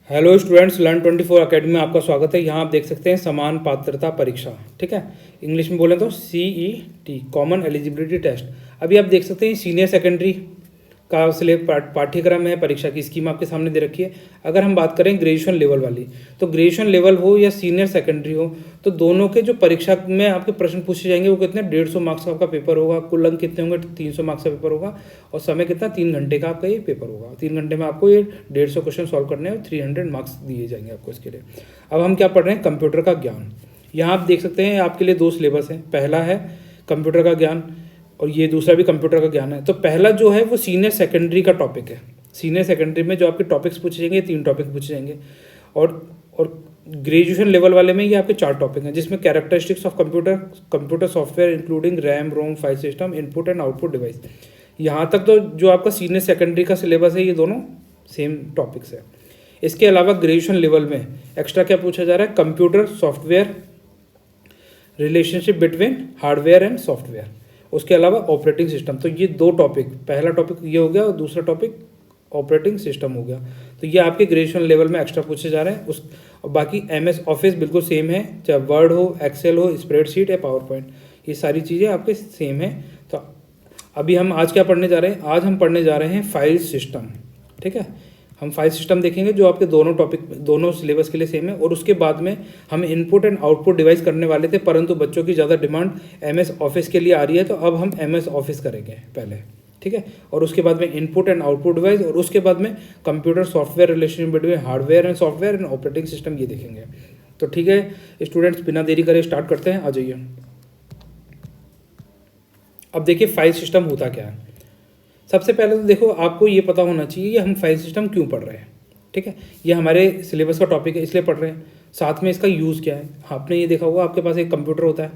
Hello students, Learn24 academy में आपका स्वागत है। यहाँ आप देख सकते हैं समान पात्रता परीक्षा। ठीक है, इंग्लिश में बोलें तो CET कॉमन एलिजिबिलिटी टेस्ट। अभी आप देख सकते हैं सीनियर सेकेंडरी का पाठ्यक्रम है, परीक्षा की स्कीम आपके सामने दे रखी है। अगर हम बात करें ग्रेजुएशन लेवल वाली, तो ग्रेजुएशन लेवल हो या सीनियर सेकेंडरी हो, तो दोनों के जो परीक्षा में आपके प्रश्न पूछे जाएंगे वो कितने 150 मार्क्स का आपका पेपर होगा। कुल अंक कितने होंगे? 300 मार्क्स का पेपर होगा। और समय कितना? 3 घंटे का आपका ये पेपर होगा। 3 घंटे में आपको ये 150 क्वेश्चन सॉल्व करने हैं और 300 मार्क्स दिए जाएंगे आपको इसके लिए। अब हम क्या पढ़ रहे हैं? कंप्यूटर का ज्ञान। यहाँ आप देख सकते हैं आपके लिए 2 सिलेबस हैं। पहला है कंप्यूटर का ज्ञान और ये दूसरा भी कंप्यूटर का ज्ञान है। तो पहला जो है वो सीनियर सेकेंडरी का टॉपिक है। सीनियर सेकेंडरी में जो आपके टॉपिक्स पूछे जाएंगे, 3 टॉपिक पूछे जाएंगे। और ग्रेजुएशन लेवल वाले में ये आपके 4 टॉपिक हैं, जिसमें characteristics of computer software including RAM ROM file system input and output device. यहाँ तक तो जो आपका सीनियर सेकेंडरी का सिलेबस है ये दोनों सेम टॉपिक्स है। इसके अलावा ग्रेजुएशन लेवल में एक्स्ट्रा क्या पूछा जा रहा है? Computer software, relationship between hardware and software, उसके अलावा ऑपरेटिंग सिस्टम। तो ये 2 टॉपिक, पहला टॉपिक ये हो गया और दूसरा टॉपिक ऑपरेटिंग सिस्टम हो गया। तो ये आपके ग्रेजुएशन लेवल में एक्स्ट्रा पूछे जा रहे हैं। और बाकी MS ऑफिस बिल्कुल सेम है, चाहे वर्ड हो, एक्सेल हो, स्प्रेडशीट या पावर पॉइंट, ये सारी चीज़ें आपके सेम है। तो अभी हम आज क्या पढ़ने जा रहे हैं? आज हम पढ़ने जा रहे हैं फाइल सिस्टम। ठीक है, हम फाइल सिस्टम देखेंगे जो आपके दोनों टॉपिक, दोनों सिलेबस के लिए सेम है। और उसके बाद में हम इनपुट एंड आउटपुट डिवाइस करने वाले थे, परंतु बच्चों की ज़्यादा डिमांड MS ऑफिस के लिए आ रही है, तो अब हम MS ऑफिस करेंगे पहले। ठीक है, और उसके बाद में इनपुट एंड आउटपुट डिवाइस, और उसके बाद में computer software relation between hardware and software and operating system, ये देखेंगे। तो ठीक है स्टूडेंट्स, बिना देरी करे स्टार्ट करते हैं। आ जाइए। अब देखिए फाइल सिस्टम होता क्या है। सबसे पहले तो देखो, आपको ये पता होना चाहिए हम फाइल सिस्टम क्यों पढ़ रहे हैं। ठीक है, ये हमारे सिलेबस का टॉपिक है इसलिए पढ़ रहे हैं। साथ में इसका यूज़ क्या है, आपने ये देखा होगा आपके पास एक कंप्यूटर होता है,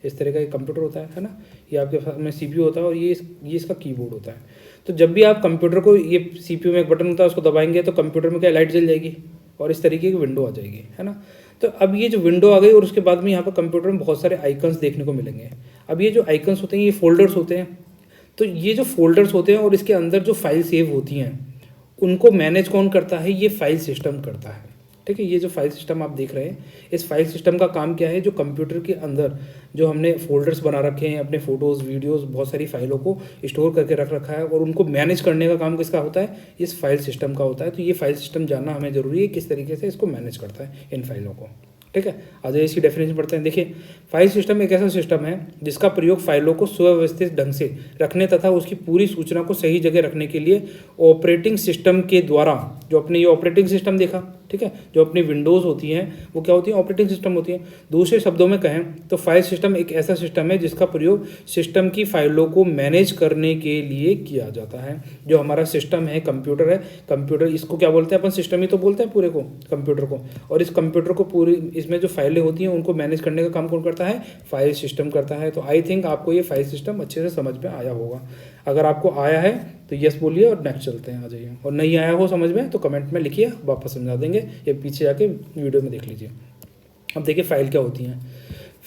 इस तरह का एक कंप्यूटर होता है ना। ये आपके पास में CPU होता है और ये इसका कीबोर्ड होता है। तो जब भी आप कंप्यूटर को, ये CPU में एक बटन होता है, उसको दबाएंगे तो कंप्यूटर में क्या लाइट जल जाएगी और इस तरीके की विंडो आ जाएगी, है ना। तो अब ये जो विंडो आ गई और उसके बाद में यहाँ पर कंप्यूटर में बहुत सारे आइकन्स देखने को मिलेंगे। अब ये जो आइकन्स होते हैं ये फोल्डर्स होते हैं। तो ये जो फोल्डर्स होते हैं और इसके अंदर जो फाइल सेव होती हैं, उनको मैनेज कौन करता है? ये फाइल सिस्टम करता है। ठीक है, ये जो फाइल सिस्टम आप देख रहे हैं, इस फाइल सिस्टम का काम क्या है? जो कंप्यूटर के अंदर जो हमने फोल्डर्स बना रखे हैं, अपने फोटोज़, वीडियोस, बहुत सारी फाइलों को स्टोर करके रख रखा है, और उनको मैनेज करने का काम किसका होता है? इस फाइल सिस्टम का होता है। तो ये फाइल सिस्टम जानना हमें ज़रूरी है, किस तरीके से इसको मैनेज करता है इन फाइलों को। ठीक है, आज इसकी डेफिनेशन पढ़ते हैं। देखिए, फाइल सिस्टम एक ऐसा सिस्टम है जिसका प्रयोग फाइलों को सुव्यवस्थित ढंग से रखने तथा उसकी पूरी सूचना को सही जगह रखने के लिए ऑपरेटिंग सिस्टम के द्वारा, जो अपने ये ऑपरेटिंग सिस्टम देखा, ठीक है, जो अपनी विंडोज़ होती हैं वो क्या होती है? ऑपरेटिंग सिस्टम होती है। दूसरे शब्दों में कहें तो फाइल सिस्टम एक ऐसा सिस्टम है जिसका प्रयोग सिस्टम की फाइलों को मैनेज करने के लिए किया जाता है। जो हमारा सिस्टम है, कंप्यूटर है, कंप्यूटर इसको क्या बोलते हैं? अपन सिस्टम ही तो बोलते हैं पूरे को, कंप्यूटर को। और इस कंप्यूटर को पूरी, इसमें जो फाइलें होती हैं उनको मैनेज करने का काम कौन करता है? फाइल सिस्टम करता है। तो आई थिंक आपको ये फाइल सिस्टम अच्छे से समझ में आया होगा। अगर आपको आया है तो यस बोलिए और नेक्स्ट चलते हैं, आ जाइए। और नहीं आया हो समझ में तो कमेंट में लिखिए, वापस समझा देंगे, या पीछे जाके वीडियो में देख लीजिए। अब देखिए फाइल क्या होती हैं।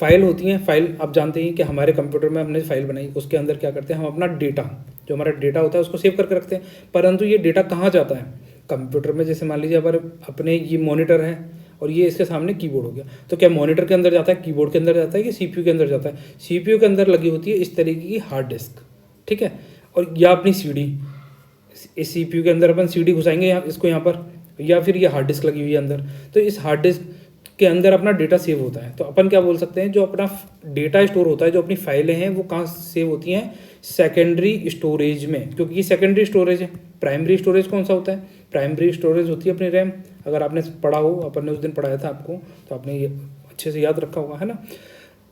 फाइल होती हैं, फाइल आप जानते हैं कि हमारे कंप्यूटर में हमने फाइल बनाई, उसके अंदर क्या करते हैं? हम अपना डेटा, जो हमारा डेटा होता है उसको सेव करके रखते हैं। परंतु ये डेटा कहाँ जाता है? कंप्यूटर में। जैसे मान लीजिए अगर अपने ये मॉनिटर है और ये इसके सामने कीबोर्ड हो गया, तो क्या मॉनिटर के अंदर जाता है, कीबोर्ड के अंदर जाता है, कि CPU के अंदर जाता है? CPU के अंदर लगी होती है इस तरीके की हार्ड डिस्क। ठीक है, और या अपनी CD, इस CPU के अंदर अपन CD घुसाएंगे इसको यहाँ पर, या फिर ये हार्ड डिस्क लगी हुई है अंदर, तो इस हार्ड डिस्क के अंदर अपना डेटा सेव होता है। तो अपन क्या बोल सकते हैं, जो अपना डेटा स्टोर होता है, जो अपनी फाइलें हैं, वो कहाँ सेव होती हैं? सेकेंडरी स्टोरेज में, क्योंकि ये सेकेंडरी स्टोरेज है। प्राइमरी स्टोरेज कौन सा होता है? प्राइमरी स्टोरेज होती है अपनी रैम। अगर आपने पढ़ा हो, अपन ने उस दिन पढ़ाया था आपको, तो आपने ये अच्छे से याद रखा होगा, है ना।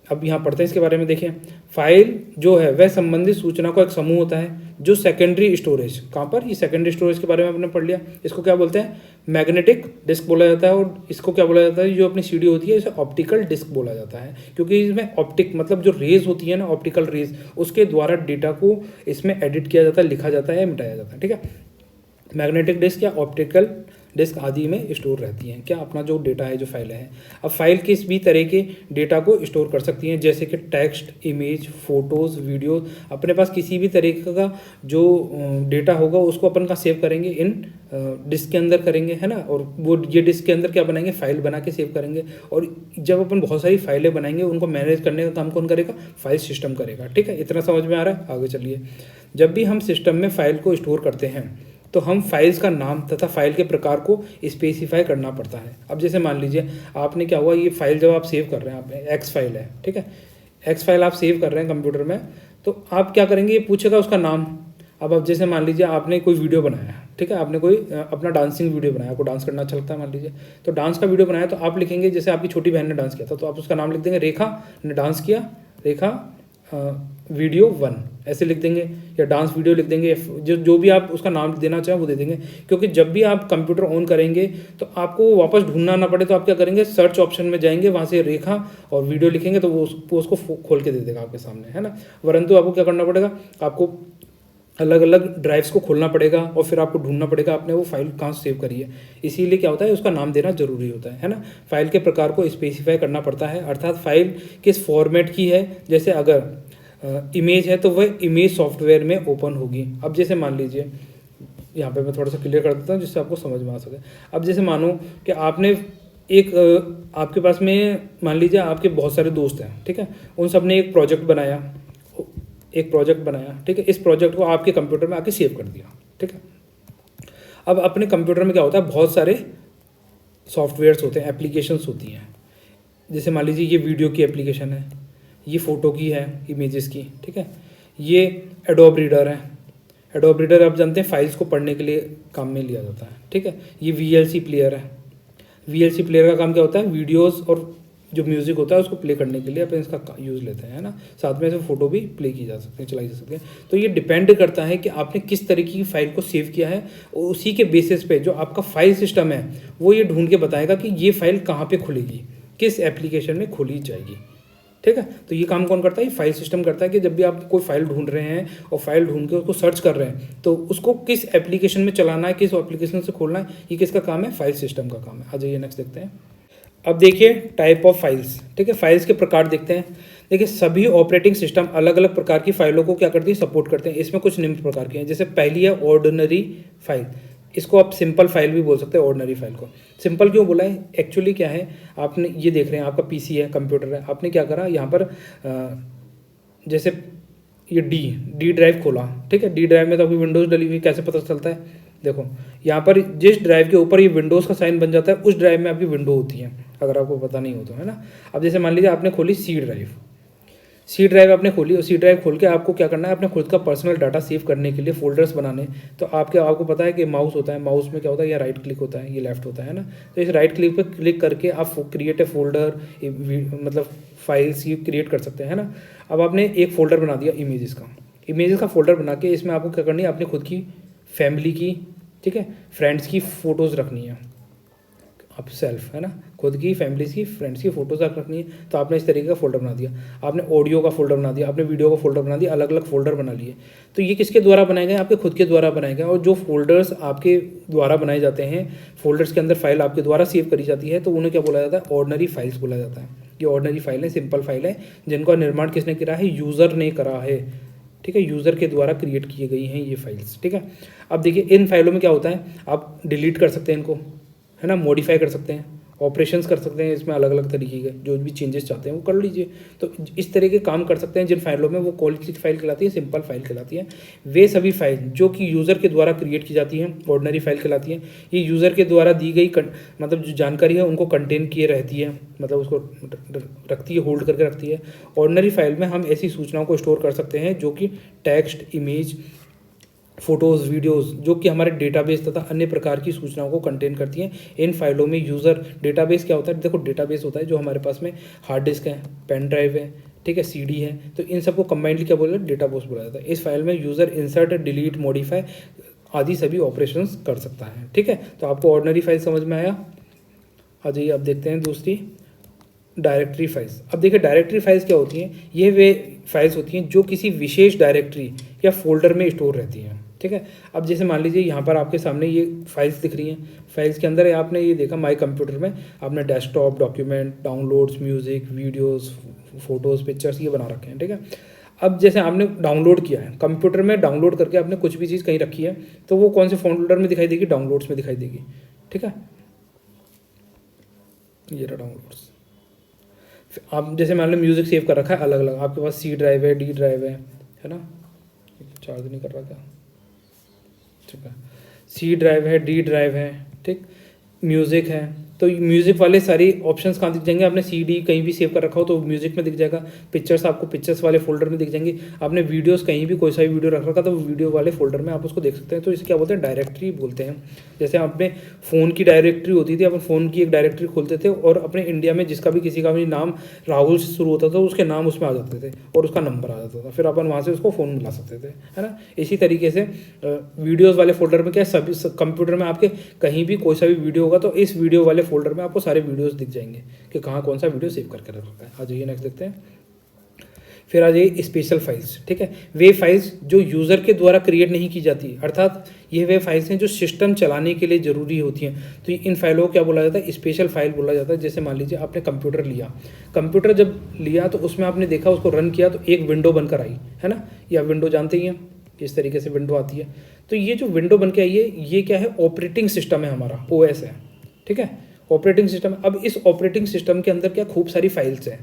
अब यहाँ पढ़ते हैं इसके बारे में। देखिए, फाइल जो है वह संबंधित सूचना का एक समूह होता है जो सेकेंडरी स्टोरेज, कहाँ पर? ये सेकेंडरी स्टोरेज के बारे में आपने पढ़ लिया। इसको क्या बोलते हैं? मैग्नेटिक डिस्क बोला जाता है। और इसको क्या बोला जाता है? जो अपनी CD होती है इसे ऑप्टिकल डिस्क बोला जाता है, क्योंकि इसमें ऑप्टिक मतलब जो रेज होती है ना, ऑप्टिकल रेज, उसके द्वारा डेटा को इसमें एडिट किया जाता है, लिखा जाता है, मिटाया जाता है। ठीक है, मैग्नेटिक डिस्क या ऑप्टिकल डिस्क आदि में स्टोर रहती हैं क्या? अपना जो डेटा है, जो फाइलें हैं। अब फाइल किस भी तरह के डेटा को स्टोर कर सकती हैं, जैसे कि टेक्स्ट, इमेज, फोटोज़, वीडियो। अपने पास किसी भी तरीके का जो डेटा होगा उसको अपन का सेव करेंगे इन डिस्क के अंदर करेंगे, है ना, और वो ये डिस्क के अंदर क्या बनाएंगे, फाइल बना के सेव करेंगे। और जब अपन बहुत सारी फाइलें बनाएंगे उनको मैनेज करने का काम कौन करेगा, फाइल सिस्टम करेगा। ठीक है, इतना समझ में आ रहा है। आगे चलिए, जब भी हम सिस्टम में फाइल को स्टोर करते हैं तो हम फाइल्स का नाम तथा फाइल के प्रकार को स्पेसिफाई करना पड़ता है। अब जैसे मान लीजिए आपने क्या हुआ, ये फाइल जब आप सेव कर रहे हैं, आप एक्स फाइल है, ठीक है, एक्स फाइल आप सेव कर रहे हैं कंप्यूटर में, तो आप क्या करेंगे, ये पूछेगा उसका नाम। अब जैसे मान लीजिए आपने कोई वीडियो बनाया, ठीक है, आपने कोई अपना डांसिंग वीडियो बनाया, आपको डांस करना अच्छा लगता है मान लीजिए, तो डांस का वीडियो बनाया, तो आप लिखेंगे, जैसे आपकी छोटी बहन ने डांस किया था तो आप उसका नाम लिख देंगे, रेखा ने डांस किया, रेखा वीडियो 1 ऐसे लिख देंगे, या डांस वीडियो लिख देंगे, जो भी आप उसका नाम देना चाहें वो दे देंगे। क्योंकि जब भी आप कंप्यूटर ऑन करेंगे तो आपको वापस ढूंढना ना पड़े, तो आप क्या करेंगे, सर्च ऑप्शन में जाएंगे, वहाँ से रेखा और वीडियो लिखेंगे तो वो उसको खोल के दे देगा आपके सामने, है ना। वरंतु आपको क्या करना पड़ेगा, आपको अलग अलग ड्राइव्स को खोलना पड़ेगा और फिर आपको ढूंढना पड़ेगा आपने वो फाइल कहाँ सेव करी है। इसीलिए क्या होता है, उसका नाम देना जरूरी होता है ना। फाइल के प्रकार को स्पेसिफाई करना पड़ता है, अर्थात फाइल किस फॉर्मेट की है। जैसे अगर इमेज है तो वह इमेज सॉफ्टवेयर में ओपन होगी। अब जैसे मान लीजिए, यहाँ पे मैं थोड़ा सा क्लियर कर देता हूँ जिससे आपको समझ में आ सके। अब जैसे मानो कि आपने आपके पास में मान लीजिए आपके बहुत सारे दोस्त हैं, ठीक है, उन सब ने एक प्रोजेक्ट बनाया, ठीक है, इस प्रोजेक्ट को आपके कंप्यूटर में आके सेव कर दिया, ठीक है। अब अपने कंप्यूटर में क्या होता है, बहुत सारे सॉफ्टवेयर्स होते हैं, एप्लीकेशंस होती हैं। जैसे मान लीजिए ये वीडियो की एप्लीकेशन है, ये फ़ोटो की है, इमेजेस की, ठीक है, ये एडोब रीडर है। एडोब रीडर आप जानते हैं फाइल्स को पढ़ने के लिए काम में लिया जाता है, ठीक है। ये VLC प्लेयर है। VLC प्लेयर का काम क्या होता है, वीडियोस और जो म्यूज़िक होता है उसको प्ले करने के लिए अपन इसका यूज़ लेते हैं, है ना। साथ में से फ़ोटो भी प्ले की जा सकती है, चलाई जा सकती है। तो ये डिपेंड करता है कि आपने किस तरीके की फ़ाइल को सेव किया है, और उसी के बेसिस पे जो आपका फाइल सिस्टम है वो ये ढूंढ के बताएगा कि ये फाइल कहाँ पे खुलेगी, किस एप्लीकेशन में खोली जाएगी, ठीक है। तो ये काम कौन करता है, ये फाइल सिस्टम करता है कि जब भी आप कोई फाइल ढूंढ रहे हैं और फाइल ढूंढ के उसको सर्च कर रहे हैं तो उसको किस एप्लीकेशन में चलाना है, किस एप्लीकेशन से खोलना है, ये किसका काम है, फाइल सिस्टम का काम है। आ जाइए नेक्स्ट देखते हैं। अब देखिए टाइप ऑफ फाइल्स, ठीक है, फाइल्स के प्रकार देखते हैं। देखिए सभी ऑपरेटिंग सिस्टम अलग अलग प्रकार की फाइलों को क्या करती है, सपोर्ट करते हैं। इसमें कुछ निम्न प्रकार की हैं। जैसे पहली है ऑर्डिनरी फाइल, इसको आप सिंपल फाइल भी बोल सकते हैं। ऑर्डिनरी फाइल को सिंपल क्यों बोला है, एक्चुअली क्या है, आपने ये देख रहे हैं आपका PC है, कंप्यूटर है, आपने क्या करा यहाँ पर जैसे ये डी ड्राइव खोला, ठीक है, डी ड्राइव में तो आपकी विंडोज़ डली हुई, कैसे पता चलता है, देखो यहाँ पर जिस ड्राइव के ऊपर ये विंडोज़ का साइन बन जाता है उस ड्राइव में आपकी विंडो होती है, अगर आपको पता नहीं हो तो, है ना। अब जैसे मान लीजिए आपने खोली सी ड्राइव आपने खोली, और सी ड्राइव खोल के आपको क्या करना है, अपने खुद का पर्सनल डाटा सेव करने के लिए फोल्डर्स बनाने। तो आपको पता है कि माउस होता है, माउस में क्या होता है, या राइट क्लिक होता है, ये लेफ्ट होता है ना। तो इस राइट क्लिक पर क्लिक करके आप क्रिएट ए फोल्डर, मतलब फाइल्स ये क्रिएट कर सकते हैं, है ना। अब आपने एक फोल्डर बना दिया इमेजेस का फोल्डर बना के इसमें आपको क्या करनी है, अपनी खुद की फैमिली की, ठीक है, फ्रेंड्स की फ़ोटोज़ रखनी है, आप सेल्फ, है ना, खुद की, फैमिलीज की, फ्रेंड्स की फ़ोटोज़ रखनी है। तो आपने इस तरीके का फोल्डर बना दिया, आपने ऑडियो का फोल्डर बना दिया, आपने वीडियो का फोल्डर बना दिया, अलग अलग फोल्डर बना लिए। तो ये किसके द्वारा बनाए गए, आपके खुद के द्वारा बनाए गए। और जो फोल्डर्स आपके द्वारा बनाए जाते हैं, फोल्डर्स के अंदर फाइल आपके द्वारा सेव करी जाती है, तो उन्हें क्या बोला जाता है, ऑर्डिनरी फाइल्स बोला जाता है। ये ऑर्डिनरी फाइल है, सिंपल फाइल है, जिनका निर्माण किसने करा है, यूज़र ने करा है, ठीक है, यूज़र के द्वारा क्रिएट की गई हैं ये फाइल्स, ठीक है। अब देखिए इन फाइलों में क्या होता है, आप डिलीट कर सकते हैं इनको, है ना, मॉडिफाई कर सकते हैं, ऑपरेशंस कर सकते हैं, इसमें अलग अलग तरीके के जो भी चेंजेस चाहते हैं वो कर लीजिए। तो इस तरह के काम कर सकते हैं जिन फाइलों में, वो कौन सी फाइल कहलाती है, सिंपल फाइल कहलाती है। वे सभी फाइल जो कि यूज़र के द्वारा क्रिएट की जाती हैं ऑर्डिनरी फाइल कहलाती हैं। ये यूज़र के द्वारा दी गई मतलब जो जानकारी है उनको कंटेन किए रहती है, मतलब उसको रखती है, होल्ड करके रखती है। ऑर्डिनरी फाइल में हम ऐसी सूचनाओं को स्टोर कर सकते हैं जो कि टेक्स्ट, इमेज, फोटोज़, वीडियोज़, जो कि हमारे डेटाबेस तथा अन्य प्रकार की सूचनाओं को कंटेन करती हैं। इन फाइलों में यूज़र डेटाबेस क्या होता है, देखो डेटाबेस होता है जो हमारे पास में हार्ड डिस्क है, पेन ड्राइव है, ठीक है, CD है, तो इन सबको कंबाइंडली क्या बोला जाता है, डेटाबेस बोला जाता है। इस फाइल में यूज़र इंसर्ट, डिलीट, मॉडिफाई आदि सभी ऑपरेशंस कर सकता है, ठीक है। तो आपको ऑर्डिनरी फाइल समझ में आया। आ जाइए अब देखते हैं दूसरी, डायरेक्टरी फाइल्स। अब देखिए डायरेक्टरी फाइल्स क्या होती हैं, ये वे फाइल्स होती हैं जो किसी विशेष डायरेक्टरी या फोल्डर में स्टोर रहती हैं, ठीक है। अब जैसे मान लीजिए यहाँ पर आपके सामने ये फाइल्स दिख रही हैं, फाइल्स के अंदर आपने ये देखा माई कंप्यूटर में आपने desktop, document, downloads, music, videos, photos, pictures ये बना रखे हैं, ठीक है। अब जैसे आपने डाउनलोड किया है कंप्यूटर में, डाउनलोड करके आपने कुछ भी चीज़ कहीं रखी है तो वो कौन से फोल्डर में दिखाई देगी, डाउनलोड्स में दिखाई देगी। ठीक है, ये रहा डाउनलोड्स। आप जैसे मान लो म्यूज़िक सेव कर रखा है अलग अलग, आपके पास सी ड्राइव है, डी ड्राइव है ना, चार्ज नहीं कर रहा था, ठीक है, सी ड्राइव है, डी ड्राइव है, ठीक, म्यूज़िक है, तो म्यूज़िक वाले सारी ऑप्शंस कहाँ दिख जाएंगे, आपने सीडी कहीं भी सेव कर रखा हो तो म्यूज़िक में दिख जाएगा, पिक्चर्स आपको पिक्चर्स वाले फोल्डर में दिख जाएंगे, आपने वीडियोस कहीं भी कोई सा भी वीडियो रख रखा तो वीडियो वाले फोल्डर में आप उसको देख सकते हैं। तो इसे क्या बोलते हैं, डायरेक्टरी बोलते हैं। जैसे आपने फ़ोन की डायरेक्टरी होती थी, अपन फ़ोन की एक डायरेक्टरी खोलते थे और अपने इंडिया में जिसका भी किसी का भी नाम राहुल से शुरू होता था उसके नाम उसमें आ जाते थे और उसका नंबर आ जाता था, फिर अपन वहाँ से उसको फ़ोन मिला सकते थे, है ना। इसी तरीके से वीडियोज़ वाले फोल्डर में क्या, सभी कंप्यूटर में आपके कहीं भी कोई सा भी वीडियो होगा तो इस वीडियो वाले फोल्डर में आपको सारे वीडियोस दिख जाएंगे कि कहाँ कौन सा वीडियो सेव करके रखा है। आ जाइए नेक्स्ट देखते हैं। फिर आ जाइए स्पेशल फाइल्स। ठीक है, वे फाइल्स जो यूज़र के द्वारा क्रिएट नहीं की जाती, अर्थात ये वे फाइल्स हैं जो सिस्टम चलाने के लिए ज़रूरी होती हैं। तो इन फाइलों को क्या बोला जाता है, स्पेशल फाइल बोला जाता है। जैसे मान लीजिए आपने कंप्यूटर लिया, कंप्यूटर जब लिया तो उसमें आपने देखा, उसको रन किया तो एक विंडो बनकर आई, है ना, या विंडो जानते ही हैं किस तरीके से विंडो आती है। तो ये जो विंडो बन के आई है ये क्या है, ऑपरेटिंग सिस्टम है हमारा, OS है। ठीक है, ऑपरेटिंग सिस्टम। अब इस ऑपरेटिंग सिस्टम के अंदर क्या खूब सारी फाइल्स हैं,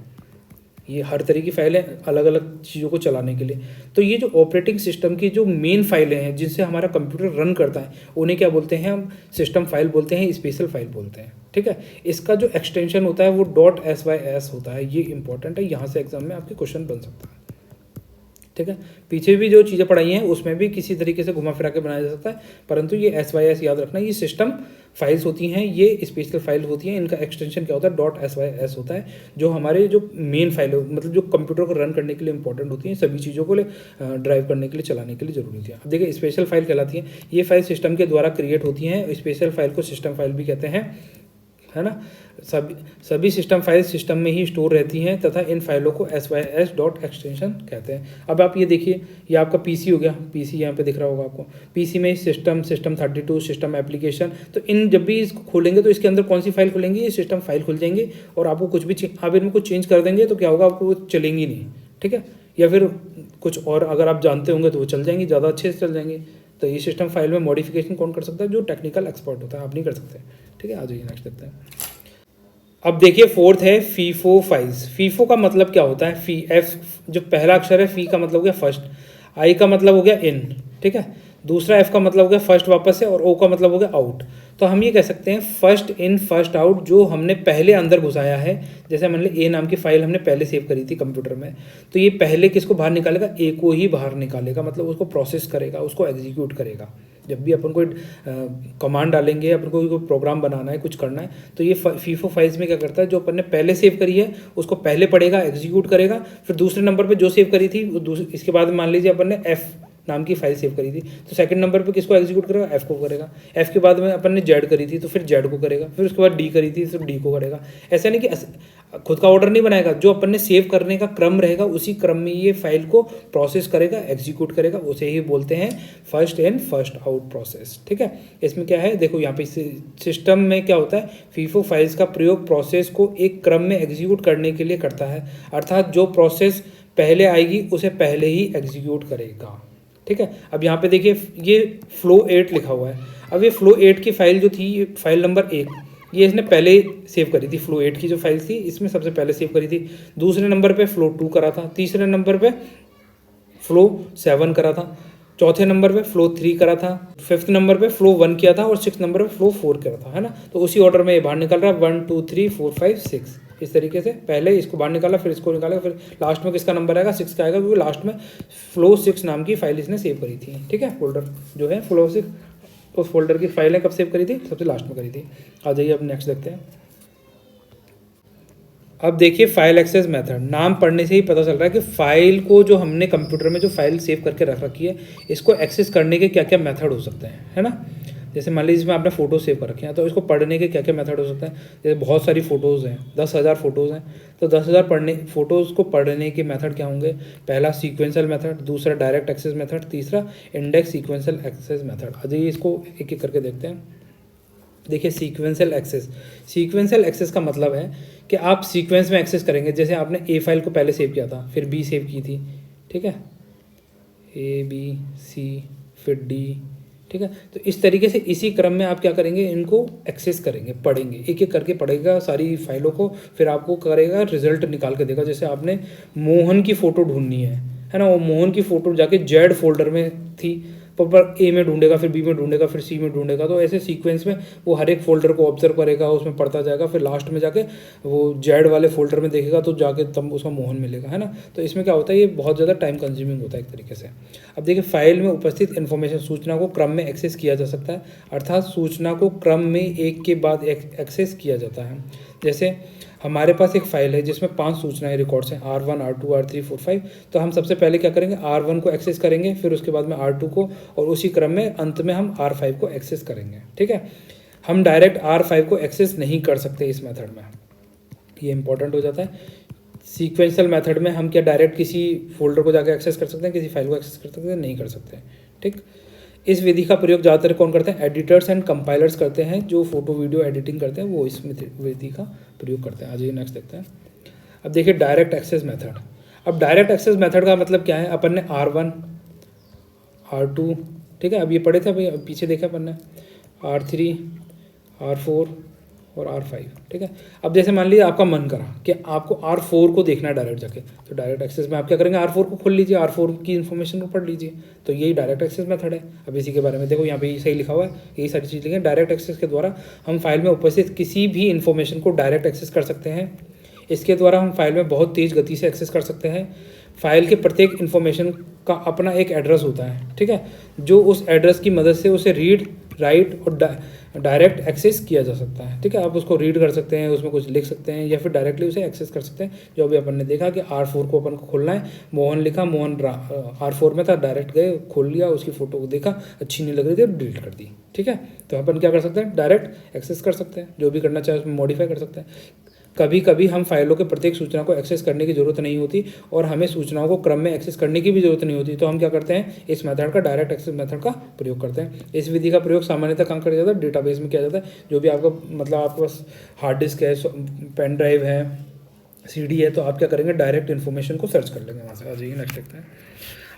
ये हर तरह की फाइलें अलग अलग चीज़ों को चलाने के लिए। तो ये जो ऑपरेटिंग सिस्टम की जो मेन फाइलें हैं जिनसे हमारा कंप्यूटर रन करता है उन्हें क्या बोलते हैं, हम सिस्टम फाइल बोलते हैं, स्पेशल फाइल बोलते हैं। ठीक है, इसका जो एक्सटेंशन होता है वो .sys होता है। ये इंपॉर्टेंट है, यहाँ से एग्जाम में आपके क्वेश्चन बन सकता है। ठीक है, पीछे भी जो चीज़ें पढ़ाई हैं उसमें भी किसी तरीके से घुमा फिरा के बनाया जा सकता है, परंतु ये SYS याद रखना, ये सिस्टम फाइल्स होती हैं, ये स्पेशल फाइल होती हैं। इनका एक्सटेंशन क्या होता है, .sys होता है, जो हमारे जो मेन फाइल मतलब जो कंप्यूटर को रन करने के लिए इंपॉर्टेंट होती हैं, सभी चीज़ों को ड्राइव करने के लिए, चलाने के लिए जरूरी होती है। अब देखिए स्पेशल फाइल कहलाती हैं, ये फाइल सिस्टम के द्वारा क्रिएट होती हैं। स्पेशल फाइल को सिस्टम फाइल भी कहते हैं, है ना। सभी सिस्टम फाइल सिस्टम में ही स्टोर रहती हैं तथा इन फाइलों को SYS डॉट एक्सटेंशन कहते हैं। अब आप ये देखिए, ये आपका PC हो गया, PC यहाँ पे दिख रहा होगा आपको। PC में सिस्टम 32 सिस्टम एप्लीकेशन, तो इन जब भी इसको खोलेंगे तो इसके अंदर कौन सी फाइल खुलेंगी, ये सिस्टम फाइल खुल जाएंगे। और आपको कुछ भी आप इनमें कुछ चेंज कर देंगे तो क्या होगा, आपको वो चलेंगी नहीं। ठीक है, या फिर कुछ और अगर आप जानते होंगे तो वो चल जाएंगी, ज़्यादा अच्छे से चल जाएंगे। तो ये सिस्टम फाइल में मॉडिफिकेशन कौन कर सकता है, जो टेक्निकल एक्सपर्ट होता है, आप नहीं कर सकते। ठीक है, आ जाइए नेक्स्ट देखते हैं। अब देखिए फोर्थ है फीफो फाइल्स। फीफो का मतलब क्या होता है, F जो पहला अक्षर है, फी का मतलब हो गया फर्स्ट, आई का मतलब हो गया इन, ठीक है, दूसरा F का मतलब हो गया फर्स्ट वापस से, और O का मतलब हो गया आउट। तो हम ये कह सकते हैं फर्स्ट इन फर्स्ट आउट, जो हमने पहले अंदर घुसाया है। जैसे मान लीजिए A नाम की फाइल हमने पहले सेव करी थी कंप्यूटर में, तो ये पहले किसको बाहर निकालेगा, A को ही बाहर निकालेगा, मतलब उसको प्रोसेस करेगा, उसको एग्जीक्यूट करेगा। जब भी अपन कोई कमांड डालेंगे, अपन को कोई प्रोग्राम बनाना है, कुछ करना है, तो ये फीफो फाइल्स में क्या करता है, जो अपन ने पहले सेव करी है उसको पहले पढ़ेगा, एग्जीक्यूट करेगा, फिर दूसरे नंबर पे जो सेव करी थी इसके बाद मान लीजिए अपन ने F नाम की फाइल सेव करी थी, तो सेकंड नंबर पे किसको एग्जीक्यूट करेगा, F को करेगा। F के बाद में अपन ने Z करी थी तो फिर Z को करेगा, फिर उसके बाद D करी थी तो D को करेगा। ऐसा नहीं कि खुद का ऑर्डर नहीं बनाएगा, जो अपन ने सेव करने का क्रम रहेगा उसी क्रम में ये फाइल को प्रोसेस करेगा, एग्जीक्यूट करेगा। उसे ही बोलते हैं first in first out process. ठीक है, इसमें क्या है, देखो यहाँ पे सिस्टम में क्या होता है, फीफो फाइल्स का प्रयोग प्रोसेस को एक क्रम में एग्जीक्यूट करने के लिए करता है, अर्थात जो प्रोसेस पहले आएगी उसे पहले ही एग्जीक्यूट करेगा। ठीक है, अब यहाँ पे देखिए ये फ्लो 8 लिखा हुआ है। अब ये फ्लो 8 की फाइल जो थी, ये फाइल नंबर 1, ये इसने पहले सेव करी थी। फ्लो 8 की जो फाइल थी इसमें सबसे पहले सेव करी थी। दूसरे नंबर पे फ्लो 2 करा था, तीसरे नंबर पे फ्लो 7 करा था, चौथे नंबर पे फ्लो 3 करा था, फिफ्थ नंबर पे फ्लो 1 किया था, और सिक्स नंबर पे फ्लो 4 करा था, है ना। तो उसी ऑर्डर में ये बाहर निकल रहा है 1 2 3 4 5 6, इस तरीके से पहले इसको बाहर निकाला, फिर इसको निकाला, फिर लास्ट में किसका नंबर आएगा, 6 का आएगा, क्योंकि लास्ट में फ्लो 6 नाम की फाइल इसने सेव करी थी। ठीक है, फोल्डर जो है फ्लो 6, उस फोल्डर की फाइलें कब सेव करी थी, सबसे लास्ट में करी थी। आ जाइए अब नेक्स्ट देखते हैं। अब देखिए फाइल एक्सेस मेथड, नाम पढ़ने से ही पता चल रहा है कि फाइल को, जो हमने कंप्यूटर में जो फाइल सेव करके रख रखी है, इसको एक्सेस करने के क्या क्या मेथड हो सकते हैं, है ना। जैसे मान लीजिए इसमें आपने फ़ोटो सेव कर रखे हैं, तो इसको पढ़ने के क्या क्या मेथड हो सकते हैं। जैसे बहुत सारी फ़ोटोज़ हैं, 10,000 फ़ोटोज़ हैं, तो 10,000 फ़ोटोज़ को पढ़ने के मेथड क्या होंगे। पहला सीक्वेंशियल मेथड, दूसरा डायरेक्ट एक्सेस मेथड, तीसरा इंडेक्स सीक्वेंशियल एक्सेस मेथड। अभी इसको एक एक करके देखते हैं। देखिए सीक्वेंशियल एक्सेस, सीक्वेंशियल एक्सेस का मतलब है कि आप सीक्वेंस में एक्सेस करेंगे। जैसे आपने A फाइल को पहले सेव किया था, फिर B सेव की थी, ठीक है, ए बी सी फिर डी, ठीक है। तो इस तरीके से इसी क्रम में आप क्या करेंगे, इनको एक्सेस करेंगे, पढ़ेंगे, एक एक करके पढ़ेगा सारी फाइलों को, फिर आपको करेगा रिजल्ट निकाल के देगा। जैसे आपने मोहन की फ़ोटो ढूंढनी है ना, वो मोहन की फ़ोटो जाके जेड फोल्डर में थी, पर ए में ढूंढेगा, फिर बी में ढूंढेगा, फिर सी में ढूंढेगा, तो ऐसे सीक्वेंस में वो हर एक फोल्डर को ऑब्जर्व करेगा, उसमें पढ़ता जाएगा, फिर लास्ट में जाके वो जेड वाले फोल्डर में देखेगा तो जाके तब उसका मोहन मिलेगा, है ना। तो इसमें क्या होता है, ये बहुत ज़्यादा टाइम कंज्यूमिंग होता है एक तरीके से। अब देखिए, फाइल में उपस्थित इन्फॉर्मेशन, सूचना को क्रम में एक्सेस किया जा सकता है, अर्थात सूचना को क्रम में एक के बाद एक एक्सेस किया जाता है। जैसे हमारे पास एक फाइल है जिसमें 5 सूचनाएं रिकॉर्ड्स हैं, R1 R2 R3 4 5। तो हम सबसे पहले क्या करेंगे, R1 को एक्सेस करेंगे, फिर उसके बाद में R2 को, और उसी क्रम में अंत में हम R5 को एक्सेस करेंगे, ठीक है। हम डायरेक्ट R5 को एक्सेस नहीं कर सकते इस मेथड में, ये इंपॉर्टेंट हो जाता है। सीक्वेंशियल मेथड में हम क्या डायरेक्ट किसी फोल्डर को जाकर एक्सेस कर सकते हैं, किसी फाइल को एक्सेस कर सकते हैं, नहीं कर सकते, ठीक। इस विधि का प्रयोग ज़्यादातर कौन करते हैं, एडिटर्स एंड कंपाइलर्स करते हैं, जो फोटो वीडियो एडिटिंग करते हैं वो इस विधि का प्रयोग करते हैं। आज ये नेक्स्ट देखते हैं। अब देखिए डायरेक्ट एक्सेस मेथड। अब डायरेक्ट एक्सेस मेथड का मतलब क्या है, अपन ने R1 R2, ठीक है, अब ये पढ़े थे, अभी पीछे देखा अपन ने, R3 R4 और R5, ठीक है। अब जैसे मान लीजिए आपका मन करा कि आपको R4 को देखना है डायरेक्ट जाके, तो डायरेक्ट एक्सेस में आप क्या करेंगे, R4 को खोल लीजिए, R4 की इन्फॉर्मेशन को पढ़ लीजिए, तो यही डायरेक्ट एक्सेस मेथड है। अब इसी के बारे में देखो, यहाँ पे सही लिखा हुआ है, यही सारी चीज़ लिखी है। डायरेक्ट एक्सेस के द्वारा हम फाइल में उपस्थित किसी भी इन्फॉर्मेशन को डायरेक्ट एक्सेस कर सकते हैं। इसके द्वारा हम फाइल में बहुत तेज़ गति से एक्सेस कर सकते हैं। फाइल के प्रत्येक इन्फॉर्मेशन का अपना एक एड्रेस होता है, ठीक है, जो उस एड्रेस की मदद से उसे रीड राइट और डायरेक्ट एक्सेस किया जा सकता है, ठीक है। आप उसको रीड कर सकते हैं, उसमें कुछ लिख सकते हैं, या फिर डायरेक्टली उसे एक्सेस कर सकते हैं। जो अभी अपन ने देखा कि R4 को अपन को खोलना है, मोहन लिखा, मोहन R4 में था, डायरेक्ट गए, खोल लिया, उसकी फ़ोटो को देखा, अच्छी नहीं लग रही थी, डिलीट कर दी, ठीक है। तो अपन क्या कर सकते हैं, डायरेक्ट एक्सेस कर सकते हैं, जो भी करना चाहे उसमें मॉडिफाई कर सकते हैं। कभी कभी हम फाइलों के प्रत्येक सूचना को एक्सेस करने की ज़रूरत नहीं होती, और हमें सूचनाओं को क्रम में एक्सेस करने की भी ज़रूरत नहीं होती, तो हम क्या करते हैं, इस मेथड का, डायरेक्ट एक्सेस मेथड का प्रयोग करते हैं। इस विधि का प्रयोग सामान्यतः कहाँ किया जाता है, डेटाबेस में किया जाता है। जो भी आपका मतलब आपके पास हार्ड डिस्क है, पेन ड्राइव है, CD है, तो आप क्या करेंगे, डायरेक्ट इन्फॉर्मेशन को सर्च कर लेंगे वहाँ से। आ जाइए नेक्स्ट देखते हैं।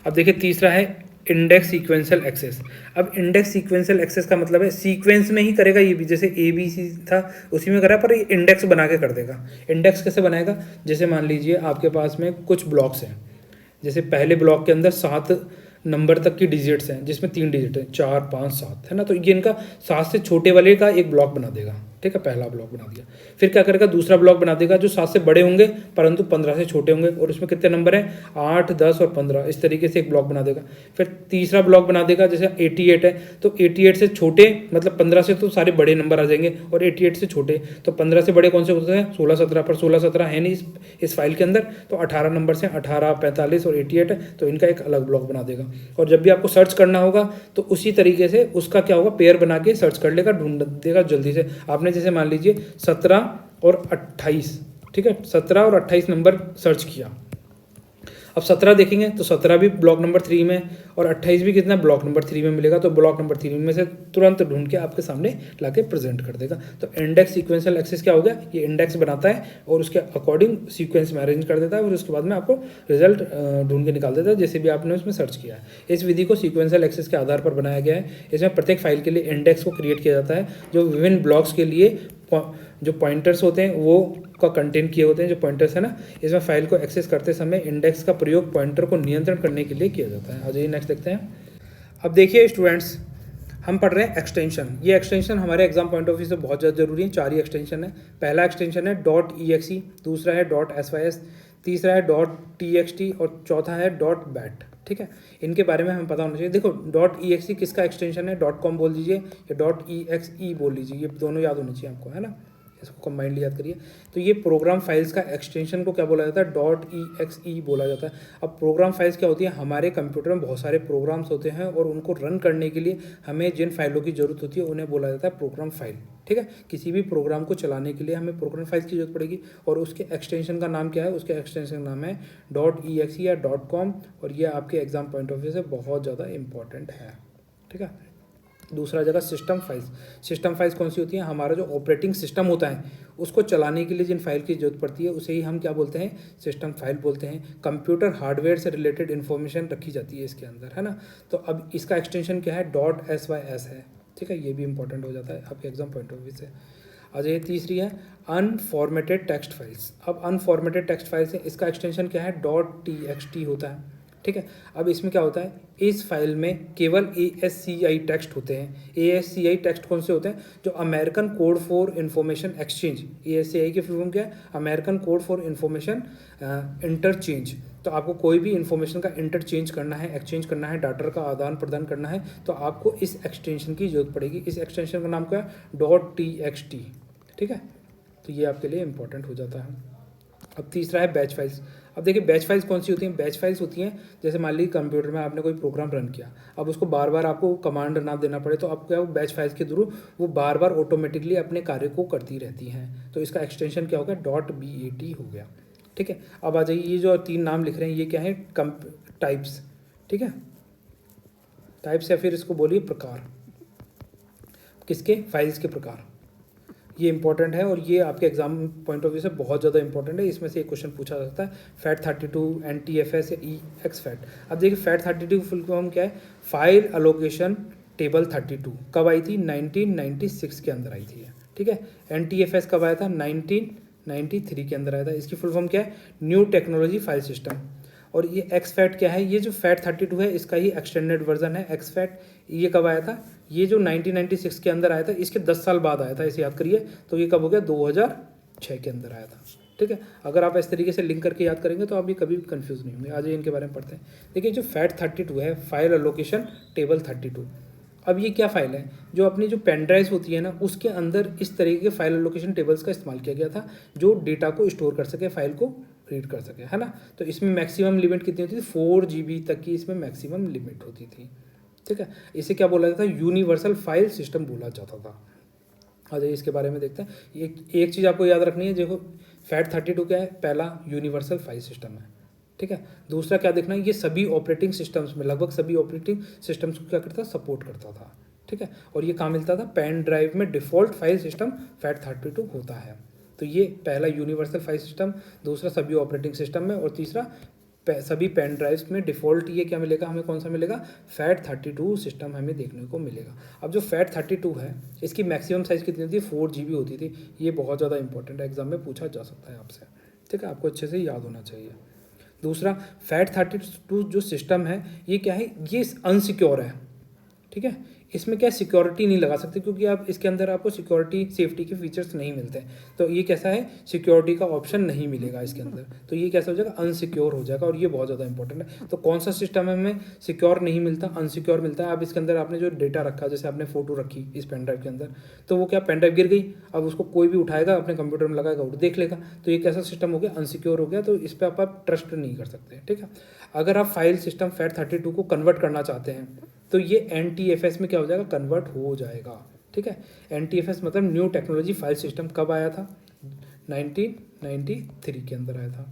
अब देखिए तीसरा है इंडेक्स सीक्वेंशियल एक्सेस। अब इंडेक्स सीक्वेंशियल एक्सेस का मतलब है सीक्वेंस में ही करेगा, ये भी जैसे ABC था उसी में करा, पर ये इंडेक्स बना के कर देगा। इंडेक्स कैसे बनाएगा, जैसे मान लीजिए आपके पास में कुछ ब्लॉक्स हैं, जैसे पहले ब्लॉक के अंदर 7 नंबर तक की डिजिट्स हैं, जिसमें 3 डिजिट है, 4 5 7, है ना। तो ये इनका 7 से छोटे वाले का एक ब्लॉक बना देगा, ठीक है, पहला ब्लॉक बना दिया। फिर क्या करेगा, दूसरा ब्लॉक बना देगा जो 7 से बड़े होंगे परंतु 15 से छोटे होंगे, और उसमें कितने नंबर हैं, 8 10 और 15, इस तरीके से एक ब्लॉक बना देगा। फिर तीसरा ब्लॉक बना देगा, जैसे 88 है, तो 88 से छोटे, मतलब 15 से तो सारे बड़े नंबर आ जाएंगे, और 88 से छोटे, तो 15 से बड़े कौन से होते हैं, 16 17, पर 16 17 है नहीं इस फाइल के अंदर, तो 18 नंबर से 18 45 और 88 है, तो इनका एक अलग ब्लॉक बना देगा। और जब भी आपको सर्च करना होगा तो उसी तरीके से उसका क्या होगा, पेयर बना के सर्च कर लेगा, ढूंढ देगा जल्दी से। आपने जैसे मान लीजिए 17 और 28, ठीक है, 17 और 28 नंबर सर्च किया। अब 17 देखेंगे तो 17 भी ब्लॉक नंबर 3 में, और 28 भी कितना ब्लॉक नंबर 3 में मिलेगा, तो ब्लॉक नंबर 3 में से तुरंत ढूंढ के आपके सामने लाके प्रेजेंट कर देगा। तो इंडेक्स सीक्वेंशियल एक्सेस क्या हो गया, ये इंडेक्स बनाता है और उसके अकॉर्डिंग सीक्वेंस में अरेंज कर देता है, और उसके बाद में आपको रिजल्ट ढूंढ के निकाल देता है, जैसे भी आपने उसमें सर्च किया है। इस विधि को सीक्वेंशियल एक्सेस के आधार पर बनाया गया है। इसमें प्रत्येक फाइल के लिए इंडेक्स को क्रिएट किया जाता है, जो विभिन्न ब्लॉक्स के लिए जो पॉइंटर्स होते हैं वो का कंटेंट किए होते हैं, जो पॉइंटर्स है ना। इसमें फाइल को एक्सेस करते समय इंडेक्स का प्रयोग पॉइंटर को नियंत्रण करने के लिए किया जाता है। आज ये नेक्स्ट देखते हैं। अब देखिए स्टूडेंट्स, हम पढ़ रहे हैं एक्सटेंशन। ये एक्सटेंशन हमारे एग्जाम पॉइंट ऑफ व्यू से बहुत ज़्यादा जरूरी है। 4 ही एक्सटेंशन है। पहला एक्सटेंशन है .exe, दूसरा है .sys, तीसरा है .txt और चौथा है .bat, ठीक है। इनके बारे में हमें पता होना चाहिए। देखो .exe किसका एक्सटेंशन है, .com बोल दीजिए या .exe बोल लीजिए, ये दोनों याद होने चाहिए आपको, है ना। इसको कंबाइंडली याद करिए। तो ये प्रोग्राम फाइल्स का एक्सटेंशन को क्या बोला जाता है, .exe बोला जाता है। अब प्रोग्राम फाइल्स क्या होती है, हमारे कंप्यूटर में बहुत सारे प्रोग्राम्स होते हैं, और उनको रन करने के लिए हमें जिन फाइलों की जरूरत होती है उन्हें बोला जाता है प्रोग्राम फाइल, ठीक है। किसी भी प्रोग्राम को चलाने के लिए हमें प्रोग्राम फाइल्स की जरूरत पड़ेगी, और उसके एक्सटेंशन का नाम क्या है, उसके एक्सटेंशन का नाम है .exe या .com, और ये आपके एग्जाम पॉइंट ऑफ व्यू से बहुत ज़्यादा इंपॉर्टेंट है, ठीक है। दूसरा आ जाएगा सिस्टम फाइल्स। सिस्टम फाइल्स कौन सी होती हैं? हमारा जो ऑपरेटिंग सिस्टम होता है उसको चलाने के लिए जिन फाइल की जरूरत पड़ती है उसे ही हम क्या बोलते हैं? सिस्टम फाइल बोलते हैं। कंप्यूटर हार्डवेयर से रिलेटेड इन्फॉर्मेशन रखी जाती है इसके अंदर, है ना। तो अब इसका एक्सटेंशन क्या है? .sys है, ठीक है। ये भी इंपॉर्टेंट हो जाता है आपके एग्जाम पॉइंट ऑफ व्यू से। आज ये तीसरी है अनफॉर्मेटेड टेक्स्ट फाइल्स। अब अनफॉर्मेटेड टेक्स्ट फाइल्स है, इसका एक्सटेंशन क्या है? .txt होता है, ठीक है। अब इसमें क्या होता है? इस फाइल में केवल ASCII टेक्स्ट होते हैं। ASCII टेक्स्ट कौन से होते हैं? जो American code for information exchange, ASCII की फुल फॉर्म क्या है? American code for information interchange. तो आपको कोई भी इंफॉर्मेशन का इंटरचेंज करना है, एक्सचेंज करना है, डाटा का आदान प्रदान करना है, तो आपको इस एक्सटेंशन की जरूरत पड़ेगी। इस एक्सटेंशन का नाम क्या है? .txt, ठीक है। तो ये आपके लिए इंपॉर्टेंट हो जाता है। अब तीसरा है बैच फाइल्स। अब देखिए बैच फाइल्स कौन सी होती हैं? बैच फाइल्स होती हैं जैसे मान लीजिए कंप्यूटर में आपने कोई प्रोग्राम रन किया, अब उसको बार बार आपको कमांड ना देना पड़े, तो आपको क्या वो बैच फाइल्स के थ्रू वो बार बार ऑटोमेटिकली अपने कार्य को करती रहती हैं। तो इसका एक्सटेंशन क्या होगा? .bat हो गया, ठीक है। अब आ जाइए, ये जो 3 नाम लिख रहे हैं ये क्या है? टाइप्स, ठीक है। टाइप्स या फिर इसको बोलिए प्रकार, किसके? फाइल्स के प्रकार। ये इंपॉर्टेंट है और ये आपके एग्जाम पॉइंट ऑफ व्यू से बहुत ज़्यादा इंपॉर्टेंट है। इसमें से एक क्वेश्चन पूछा जा सकता है, FAT32, NTFS या EXFAT। अब देखिए FAT32 फुल फॉर्म क्या है? File allocation table 32। कब आई थी? 1996 के अंदर आई थी, ठीक है। NTFS कब आया था? 1993 के अंदर आया था। इसकी फुल फॉर्म क्या है? New technology file system. और ये XFAT क्या है? ये जो FAT32 है इसका ही एक्सटेंडेड वर्जन है XFAT। ये कब आया था? ये जो 1996 के अंदर आया था, इसके 10 साल बाद आया था, इसे याद करिए। तो ये कब हो गया? 2006 के अंदर आया था, ठीक है। अगर आप इस तरीके से लिंक करके याद करेंगे तो आप भी कभी भी कंफ्यूज नहीं होंगे। आज इनके बारे में पढ़ते हैं। देखिए जो FAT32 है, फाइल एलोकेशन टेबल 32। अब ये क्या फाइल है? जो अपनी जो पेन ड्राइव होती है ना, उसके अंदर इस तरीके के फाइल एलोकेशन टेबल्स का इस्तेमाल किया गया था जो डेटा को स्टोर कर सके, फाइल को रीड कर सके, है ना। तो इसमें मैक्सिमम लिमिट कितनी होती थी? 4 GB तक की इसमें मैक्सिमम लिमिट होती थी, ठीक है। इसे क्या बोला जाता है? यूनिवर्सल फाइल सिस्टम बोला जाता था। आ जाइए इसके बारे में देखते हैं। एक चीज़ आपको याद रखनी है, देखो FAT32 क्या है? पहला यूनिवर्सल फाइल सिस्टम है, ठीक है। दूसरा क्या देखना है? ये सभी ऑपरेटिंग सिस्टम्स में, लगभग सभी ऑपरेटिंग सिस्टम्स को क्या करता था? सपोर्ट करता था, ठीक है। और ये कहाँ मिलता था? पेन ड्राइव में डिफ़ॉल्ट फाइल सिस्टम FAT32 होता है। तो ये पहला यूनिवर्सल फाइल सिस्टम, दूसरा सभी ऑपरेटिंग सिस्टम में, और तीसरा सभी पेन ड्राइव्स में डिफ़ॉल्ट। ये क्या मिलेगा हमें? कौन सा मिलेगा? FAT32 सिस्टम हमें देखने को मिलेगा। अब जो FAT32 है इसकी मैक्सिमम साइज़ कितनी थी? 4 GB होती थी। ये बहुत ज़्यादा इंपॉर्टेंट है, एग्जाम में पूछा जा सकता है आपसे, ठीक है। आपको अच्छे से याद होना चाहिए। दूसरा FAT32 जो सिस्टम है ये क्या है? ये अनसिक्योर है, ठीक है। इसमें क्या सिक्योरिटी नहीं लगा सकते क्योंकि आप इसके अंदर आपको सिक्योरिटी सेफ्टी के फीचर्स नहीं मिलते हैं। तो ये कैसा है? सिक्योरिटी का ऑप्शन नहीं मिलेगा इसके अंदर। तो ये कैसा हो जाएगा? अनसिक्योर हो जाएगा। और ये बहुत ज़्यादा इंपॉर्टेंट है। तो कौन सा सिस्टम है हमें सिक्योर नहीं मिलता? अनसिक्योर मिलता है। अब इसके अंदर आपने जो डेटा रखा, जैसे आपने फोटो रखी इस पेन ड्राइव के अंदर, तो वो क्या पेन ड्राइव गिर गई, अब उसको कोई भी उठाएगा अपने कंप्यूटर में लगाएगा और देख लेगा। तो ये कैसा सिस्टम हो गया? अनसिक्योर हो गया। तो इस पर आप ट्रस्ट नहीं कर सकते, ठीक है। अगर आप फाइल सिस्टम FAT32 को कन्वर्ट करना चाहते हैं तो ये NTFS में क्या हो जाएगा? कन्वर्ट हो जाएगा, ठीक है। NTFS मतलब न्यू टेक्नोलॉजी फाइल सिस्टम कब आया था? 1993 के अंदर आया था,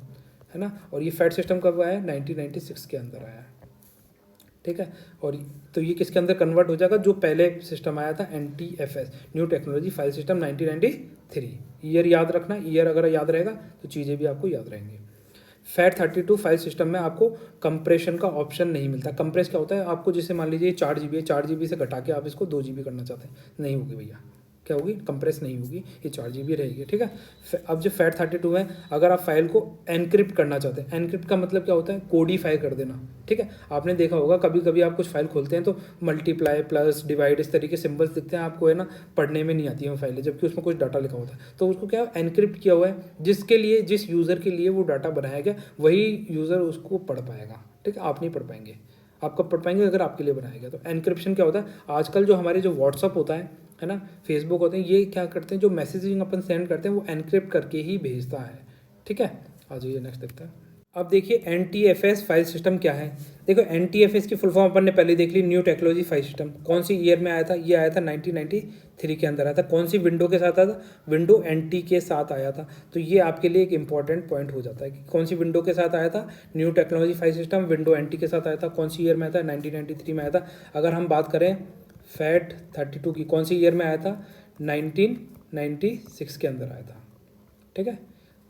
है ना। और ये FAT सिस्टम कब आया? 1996 के अंदर आया, ठीक है। और तो ये किसके अंदर कन्वर्ट हो जाएगा? जो पहले सिस्टम आया था NTFS, new technology file system 1993। Year याद रखना, ईयर अगर याद रहेगा तो चीज़ें भी आपको याद रहेंगी। FAT32 फाइल सिस्टम में आपको कंप्रेशन का ऑप्शन नहीं मिलता। कंप्रेस क्या होता है? आपको जैसे मान लीजिए 4 GB है, 4 GB से घटा के आप इसको 2 GB करना चाहते हैं, नहीं होगी भैया। क्या होगी? कंप्रेस नहीं होगी, ये 4 GB रहेगी, ठीक है। अब जो FAT32 है, अगर आप फाइल को एनक्रिप्ट करना चाहते हैं, एनक्रिप्ट का मतलब क्या होता है? कोडिफाई कर देना, ठीक है। आपने देखा होगा कभी कभी आप कुछ फाइल खोलते हैं तो मल्टीप्लाई, प्लस, डिवाइड इस तरीके सिंबल्स दिखते हैं आपको, है ना। पढ़ने में नहीं आती है वो फाइलें, जबकि उसमें कुछ डाटा लिखा होता है। तो उसको क्या एनक्रिप्ट किया हुआ है, जिसके लिए, जिस यूज़र के लिए वो डाटा बनाया गया वही यूज़र उसको पढ़ पाएगा, ठीक है। आप नहीं पढ़ पाएंगे। आप कब पढ़ पाएंगे? अगर आपके लिए बनाया गया। तो एनक्रिप्शन क्या होता है? आजकल जो हमारे जो व्हाट्सअप होता है ना, फेसबुक होते हैं, ये क्या करते हैं? जो मैसेजिंग अपन सेंड करते हैं वो एनक्रिप्ट करके ही भेजता है, ठीक है। आ जाइए नेक्स्ट देखते हैं। अब देखिए NTFS फाइल सिस्टम क्या है। देखो NTFS की फुल फॉर्म अपन ने पहले देख ली, न्यू टेक्नोलॉजी फाइल सिस्टम। कौन सी ईयर में आया था? ये आया था 1993 के अंदर आया था। कौन सी विंडो के साथ आया था? विंडो NT के साथ आया था। तो ये आपके लिए एक इंपॉर्टेंट पॉइंट हो जाता है कि कौन सी विंडो के साथ आया था? New technology file system window NT के साथ आया था। कौन सी ईयर में आया था? 1993 में आया था। अगर हम बात करें फैट 32 की कौन सी ईयर में आया था? 1996 के अंदर आया था, ठीक है,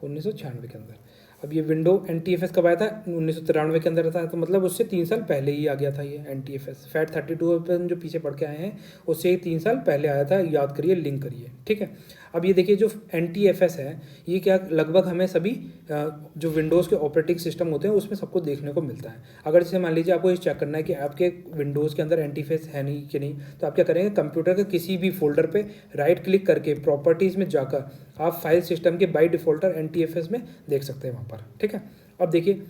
1996 के अंदर। अब ये विंडो NTFS कब आया था? 1993 के अंदर था, तो मतलब उससे 3 साल पहले ही आ गया था ये NTFS। फैट 32 अपन जो पीछे पढ़ के आए हैं उससे 3 साल पहले आया था, याद करिए, लिंक करिए, ठीक है। अब ये देखिए जो NTFS है ये क्या लगभग हमें सभी जो विंडोज़ के ऑपरेटिंग सिस्टम होते हैं उसमें सबको देखने को मिलता है। अगर जैसे मान लीजिए आपको ये चेक करना है कि आपके विंडोज़ के अंदर NTFS है नहीं कि नहीं, तो आप क्या करेंगे, कंप्यूटर के किसी भी फोल्डर पे राइट क्लिक करके प्रॉपर्टीज़ में जाकर आप फाइल सिस्टम के बाई डिफ़ॉल्टर NTFS में देख सकते हैं वहाँ पर, ठीक है। अब देखिए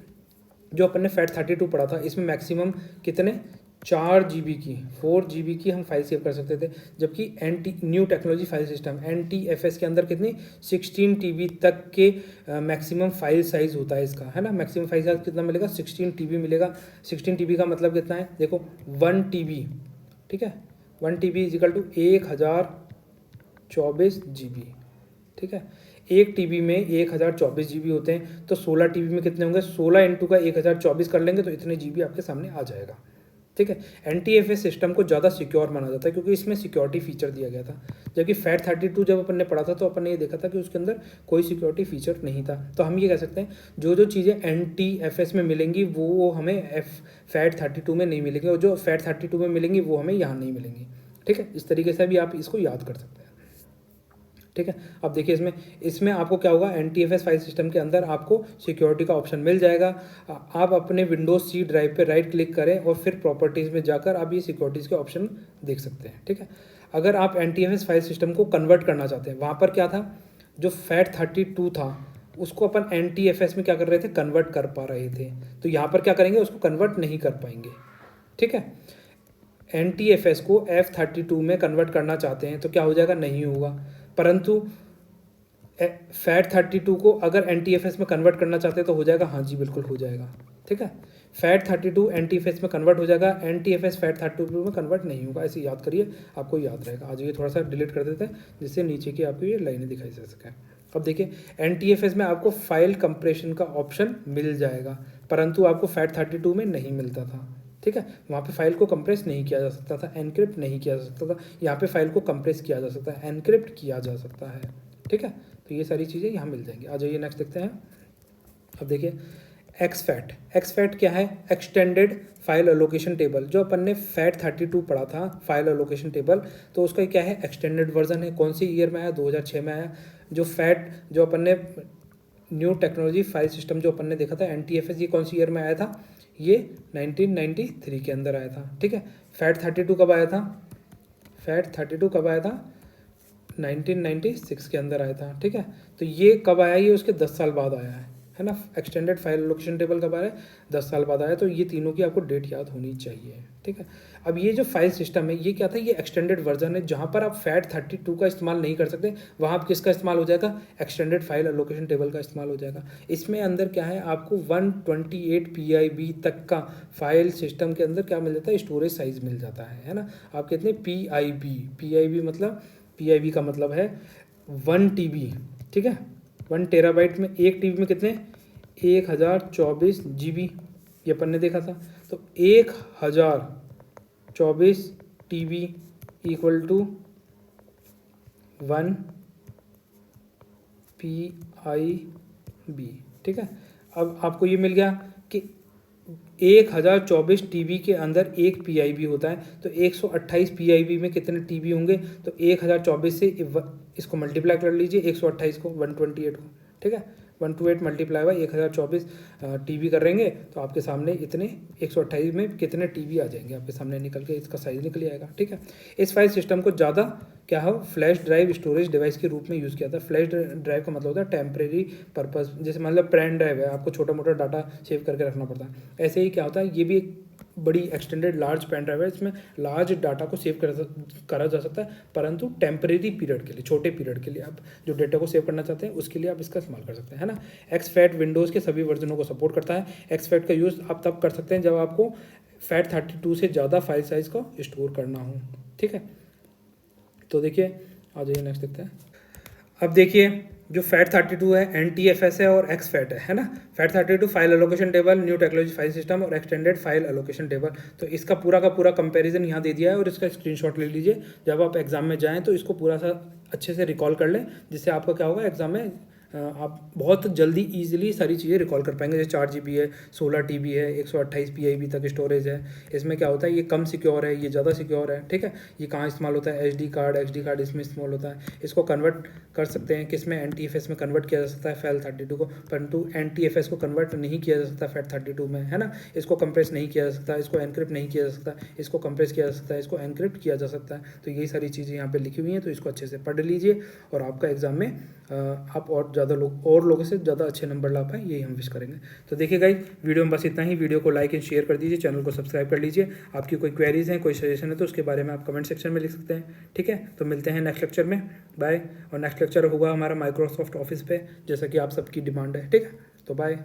जो अपन ने फैट 32 पढ़ा था इसमें मैक्सिमम कितने 4 GB की 4 GB की हम फाइल सेव कर सकते थे, जबकि new technology file system NTFS के अंदर कितनी 16 TB तक के मैक्सिमम फाइल साइज़ होता है इसका, है ना। मैक्सिमम फाइल साइज कितना मिलेगा? 16 TB मिलेगा। 16 TB का मतलब कितना है? देखो 1 TB, ठीक है, 1 TB इजिकल टू 1024 GB, ठीक है। 1 TB में 1024 GB होते हैं, तो 16 TB में कितने होंगे? 16 इंटू का 1024 कर लेंगे तो इतने GB आपके सामने आ जाएगा, ठीक है। NTFS सिस्टम को ज़्यादा सिक्योर माना जाता है क्योंकि इसमें सिक्योरिटी फीचर दिया गया था, जबकि फैट 32 जब अपन ने पढ़ा था तो अपन ने ये देखा था कि उसके अंदर कोई सिक्योरिटी फीचर नहीं था। तो हम ये कह सकते हैं जो जो चीज़ें NTFS में मिलेंगी वो हमें फैट 32 में नहीं मिलेंगी, और जो फैट 32 में मिलेंगी वो हमें यहाँ नहीं मिलेंगी, ठीक है। इस तरीके से भी आप इसको याद कर सकते हैं, ठीक है। अब देखिए इसमें आपको क्या होगा, NTFS फाइल सिस्टम के अंदर आपको सिक्योरिटी का ऑप्शन मिल जाएगा। आप अपने विंडोज C ड्राइव पे राइट क्लिक करें और फिर प्रॉपर्टीज़ में जाकर आप ये सिक्योरिटीज़ के ऑप्शन देख सकते हैं, ठीक है। अगर आप NTFS फाइल सिस्टम को कन्वर्ट करना चाहते हैं, वहाँ पर क्या था, जो फैट 32 था उसको अपन NTFS में क्या कर रहे थे, कन्वर्ट कर पा रहे थे, तो यहाँ पर क्या करेंगे, उसको कन्वर्ट नहीं कर पाएंगे, ठीक है। NTFS को F32 में कन्वर्ट करना चाहते हैं तो क्या हो जाएगा, नहीं होगा। परंतु फैट 32 को अगर NTFS में कन्वर्ट करना चाहते हैं तो हो जाएगा, हाँ जी बिल्कुल हो जाएगा, ठीक है। फैट 32 NTFS में कन्वर्ट हो जाएगा, NTFS फैट 32 में कन्वर्ट नहीं होगा, ऐसे याद करिए, आपको याद रहेगा। आज ये थोड़ा सा डिलीट कर देते हैं जिससे नीचे की आपको ये लाइनें दिखाई जा सकें। अब देखिए NTFS में आपको फाइल कंप्रेशन का ऑप्शन मिल जाएगा, परंतु आपको फैट 32 में नहीं मिलता था, ठीक है। वहाँ पे फाइल को कंप्रेस नहीं किया जा सकता था, एनक्रिप्ट नहीं किया जा सकता था। यहाँ पे फाइल को कंप्रेस किया जा सकता है, एनक्रिप्ट किया जा सकता है, ठीक है। तो ये सारी चीज़ें यहाँ मिल जाएंगी। आ जाइए नेक्स्ट देखते हैं। अब देखिए एक्सफैट क्या है, एक्सटेंडेड फाइल एलोकेशन टेबल। जो अपन ने फैट 32 पढ़ा था फाइल एलोकेशन टेबल, तो उसका क्या है, एक्सटेंडेड वर्जन है। कौन सी ईयर में आया? 2006 में आया। जो अपन ने न्यू टेक्नोलॉजी फाइल सिस्टम जो अपन ने देखा था NTFS, ये कौन सी ईयर में आया था? ये 1993 के अंदर आया था, ठीक है। फैट 32 कब आया था? फैट 32 कब आया था? 1996 के अंदर आया था, ठीक है। तो ये कब आया? ये उसके 10 साल बाद आया है ना। एक्सटेंडेड फाइल लोकेशन टेबल कब आया? 10 साल बाद आया। तो ये तीनों की आपको डेट याद होनी चाहिए, ठीक है। अब ये जो फाइल सिस्टम है ये क्या था, ये एक्सटेंडेड वर्जन है। जहाँ पर आप फैट 32 का इस्तेमाल नहीं कर सकते वहाँ आप किसका इस्तेमाल हो जाएगा, एक्सटेंडेड फाइल लोकेशन टेबल का इस्तेमाल हो जाएगा। इसमें अंदर क्या है, आपको 128 PIB तक का फाइल सिस्टम के अंदर क्या मिल जाता है, स्टोरेज साइज मिल जाता है ना। आप कितने PIB मतलब PIB का मतलब है 1 TB, ठीक है। 1 टेराबाइट में 1 TB में कितने 1024 GB, ये अपन ने देखा था। तो 1024 TB इक्वल टू 1 PIB, ठीक है। अब आपको ये मिल गया कि 1024 TB के अंदर 1 PIB होता है, तो 128 PIB में कितने TB होंगे, तो 1024 से इसको मल्टीप्लाई कर लीजिए, 128 को 128 को, ठीक है। 128 मल्टीप्लाई बाई 1024 TB करेंगे तो आपके सामने इतने 128 में कितने TB आ जाएंगे आपके सामने निकल के, इसका साइज निकल आएगा, ठीक है। इस फाइल सिस्टम को ज़्यादा क्या हो, फ्लैश ड्राइव स्टोरेज डिवाइस के रूप में यूज़ किया था। फ्लैश ड्राइव का मतलब होता है टेम्परेरी पर्पस, जैसे मतलब पेन ड्राइव है, आपको छोटा मोटा डाटा सेव करके रखना पड़ता है। ऐसे ही क्या होता है, ये भी एक बड़ी एक्सटेंडेड लार्ज पेन ड्राइव है, इसमें लार्ज डाटा को सेव करा जा सकता है, परंतु टेम्परेरी पीरियड के लिए, छोटे पीरियड के लिए आप जो डेटा को सेव करना चाहते हैं उसके लिए आप इसका इस्तेमाल कर सकते हैं, है ना। एक्सफैट विंडोज़ के सभी वर्जनों को सपोर्ट करता है। एक्सफैट का यूज़ आप तब कर सकते हैं जब आपको फैट 32 से ज़्यादा फाइल साइज़ को स्टोर करना हो, ठीक है। तो देखिए आ जाइए नेक्स्ट देखते हैं। अब देखिए जो FAT32 है NTFS है और XFAT है ना। FAT32 file allocation table, new technology file system और एक्सटेंडेड फाइल एलोकेशन टेबल। तो इसका पूरा का पूरा कंपैरिजन यहाँ दे दिया है और इसका स्क्रीनशॉट ले लीजिए। जब आप एग्जाम में जाएँ तो इसको पूरा सा अच्छे से रिकॉल कर लें, जिससे आपका क्या होगा एग्जाम में आप बहुत जल्दी ईजिली सारी चीज़ें रिकॉल कर पाएंगे। जैसे 4 GB है, 16 TB है, 128 PIB तक स्टोरेज है। इसमें क्या होता है, ये कम सिक्योर है, ये ज़्यादा सिक्योर है, ठीक है। ये कहाँ इस्तेमाल होता है, SD कार्ड इसमें इस्तेमाल होता है। इसको कन्वर्ट कर सकते हैं किस में, NTFS में कन्वर्ट किया जा सकता है FAT32 को, परंतु NTFS को कन्वर्ट नहीं किया जा सकता FAT32 में, है ना। इसको कंप्रेस नहीं किया जा सकता, इसको एनक्रिप्ट नहीं किया जा सकता, इसको कंप्रेस किया जा सकता है, इसको एनक्रिप्ट किया जा सकता है। तो यही सारी चीज़ें यहाँ पे लिखी हुई हैं, तो इसको अच्छे से पढ़ लीजिए और आपका एग्जाम में आप और लोगों से ज़्यादा अच्छे नंबर ला पाएँ, यही हम विश करेंगे। तो देखिए गाइस, वीडियो में बस इतना ही। वीडियो को लाइक एंड शेयर कर दीजिए, चैनल को सब्सक्राइब कर लीजिए। आपकी कोई क्वेरीज हैं, कोई सजेशन है तो उसके बारे में आप कमेंट सेक्शन में लिख सकते हैं, ठीक है। तो मिलते हैं नेक्स्ट लेक्चर में, बाय। और नेक्स्ट लेक्चर होगा हमारा माइक्रोसॉफ्ट ऑफिस पे, जैसा कि आप सबकी डिमांड है, ठीक है। तो बाय।